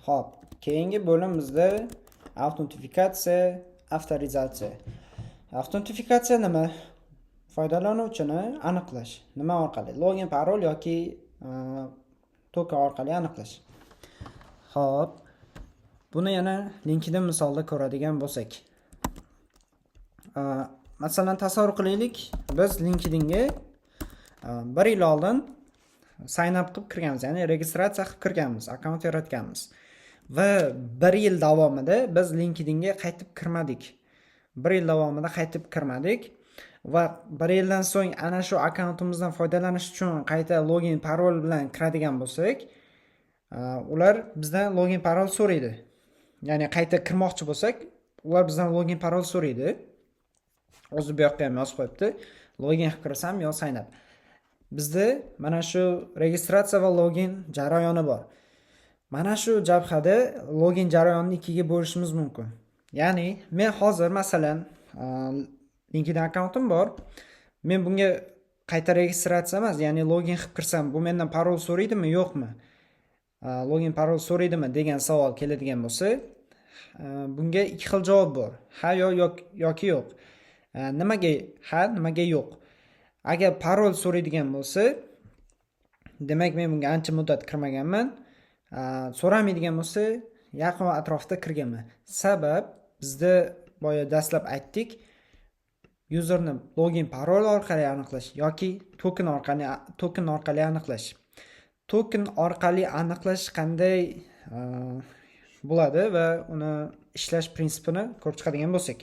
Xo'p, keyingi bo'lim bizda autentifikatsiya, avtorizatsiya. Autentifikatsiya nima? Foydalanuvchini aniqlash. Nima orqali? Login, parol yoki token orqali aniqlash. Xo'p, buni yana LinkedIn misolida ko'radigan bo'lsak. Masalan, tasavvur qilaylik, biz LinkedInga 1 yil oldin sign up qilib kirganmiz, ya'ni registratsiya qilib kirganmiz, akkaunt yaratganmiz. Va 1 yil davomida biz LinkedInga qaytib kirmadik. 1 yil davomida qaytib kirmadik va 1 yildan so'ng ana shu akkauntimizdan foydalanish uchun qayta login, parol bilan kiradigan bo'lsak, ular bizdan login, parol so'raydi. Ya'ni qayta kirmoqchi bo'lsak, ular bizdan login, parol so'raydi. O'zi bu yoqqa ham yozib qo'yibdi. Login qilib kirsam yo sign up. Bizda mana shu registratsiya va login jarayoni bor. Mana shu jabhada login jarayonini ikkiga bo'lishimiz mumkin. Ya'ni men hozir masalan LinkedIn akkauntim bor. Men bunga qayta registratsiya emas, ya'ni login qilib kirsam, bu mendan parol so'raydimi, yo'qmi? Login, parol so'raydimi degan savol keladigan bo'lsa, bunga ikki xil javob bor. Ha yoki yo'q. Nimaga ha, nimaga yo'q? Agar parol so'raydigan bo'lsa, demak men bunga ancha muddat kirmaganman. So'ramaydigan bo'lsa, yaqin atrofda kirganman. Sabab bizda boya dastlab aytdik, userni login, parol orqali aniqlash yoki token orqali aniqlash. Token orqali aniqlash qanday bo'ladi va uni ishlash prinsipini ko'rib chiqadigan bo'lsak.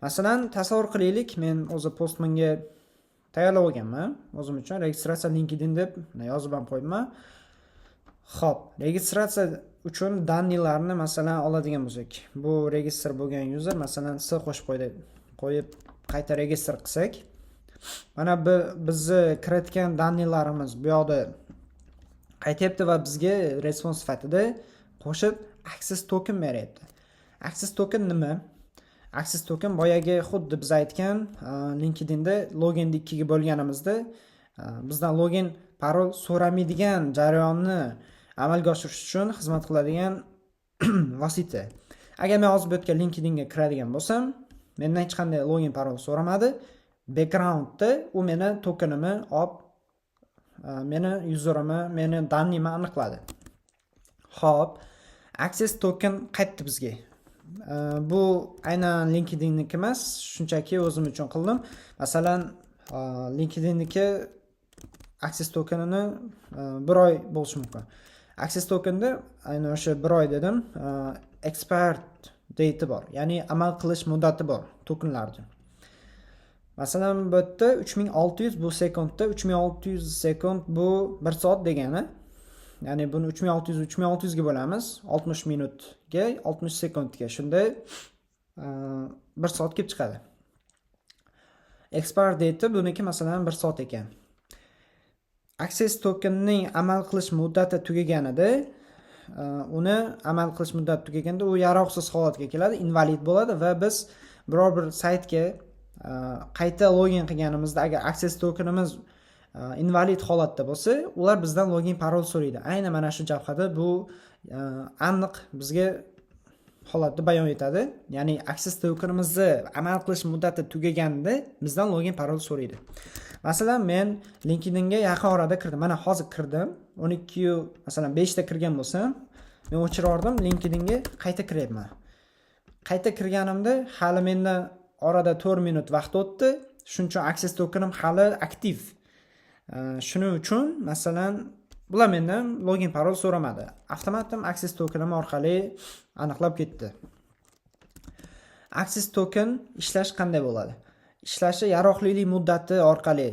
Masalan, tasavvur qilaylik, men o'zi postmanga tayyorlab olganman. O'zim uchun registratsiya LinkedIn deb yozib ham qo'yibman. Xo'p, registratsiya uchun dannilarni masalan oladigan bo'lsak, bu registr bo'lgan user masalan S qo'yib qayta registr qilsak, mana bizni kiritgan dannilarimiz bu yoqda qaytyapti va bizga respons sifatida qo'shib access token beryapti. Access token nima? Access token boyagi xuddi biz aytgan LinkedInda loginni ikkiga bo'lganimizda bizdan login, parol so'ramaydigan jarayonni amalga oshirish uchun xizmat qiladigan vosita. Agar men hozir bu yerga LinkedInga kiradigan bo'lsam, mendan hech qanday login, parol so'ramadi. Backgroundda u meni tokenimni olib, meni userimni, meni dannimni aniqladi. Xo'p, access token qaytdi bizga. Bu aynan LinkedInniki emas, shunchaki o'zim uchun qildim. Masalan, LinkedInniki access tokenini 1 oy bo'lishi mumkin. Access tokenda aynan o'sha 1 oy dedim, expired date bor, ya'ni amal qilish muddati bor tokenlarda. Masalan, bu yerda 3600 bu sekundda, 3600 sekund bu 1 soat degani. Ya'ni buni 3600 ga bo'lamiz, 60 minutga, 60 sekundga. Shunda 1 soat kelib chiqadi. Expire date buniki masalan 1 soat ekan. Access tokenning amal qilish muddati tugaganida, uni amal qilish muddati tugaganda u yaroqsiz holatga keladi, invalid bo'ladi va biz biror bir saytga qayta login qilganimizda agar access tokenimiz invalid holatda bo'lsa, ular bizdan login, parol so'raydi. Aynan mana shu jabhada bu aniq bizga holatni bayon etadi. Ya'ni access tokenimizni amal qilish muddati tugaganida bizdan login, parol so'raydi. Masalan, men LinkedInga yaqin orada kirdim. Mana hozir kirdim. 12 masalan 5 ta kirgan bo'lsam, men o'chirardim, LinkedInga qayta kiryapman. Qayta kirganimda hali mendan orada 4 minut vaqt o'tdi. Shuning uchun access tokenim hali aktiv. Shuning uchun masalan bular mendan login, parol so'ramadi. Avtomatim access tokenim orqali aniqlab ketdi. Access token ishlash qanday bo'ladi? Ishlashi yaroqlilik muddati orqali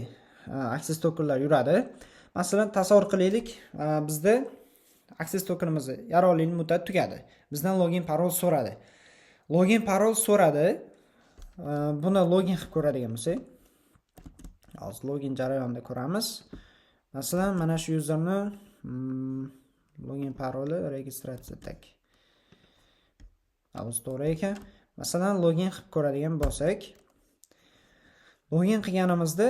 access tokenlar yuradi. Masalan, tasavvur qilaylik, bizda access tokenimizni yaroqlilik muddati tugadi. Bizdan login, parol so'radi. Login, parol so'radi. Buni login qilib ko'radigan bo'lsak, hozir login jarayonida ko'ramiz. Masalan, mana shu userni login, paroli registratsiya tak. O'zi to'g'ri ekan. Masalan, login qilib ko'radigan bo'lsak, login qilganimizda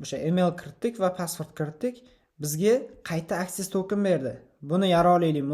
o'sha email kiritdik va password kiritdik. Bizga qayta access token berdi. Buni yaroqlilik